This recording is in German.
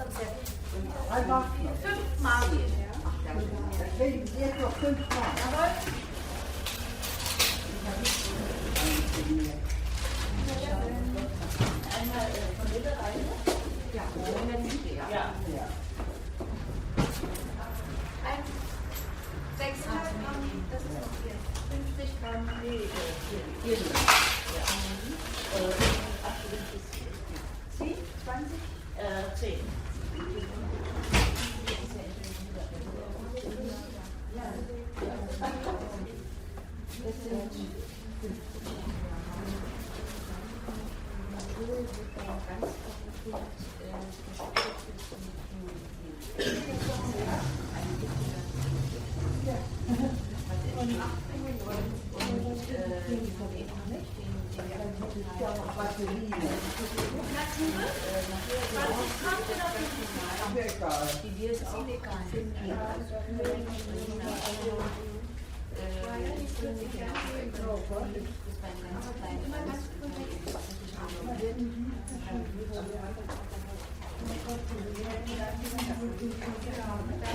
Einfach 5 Mark. da kriegen Sie jetzt noch 5 Mark. Jawohl. Einmal von jeder Reise? Ja. Ja. Ja. 6,5 Gramm, das ist noch hier. 50 Gramm. Nee, hier. Sie? 20? 10. Die wir es auch finden. Da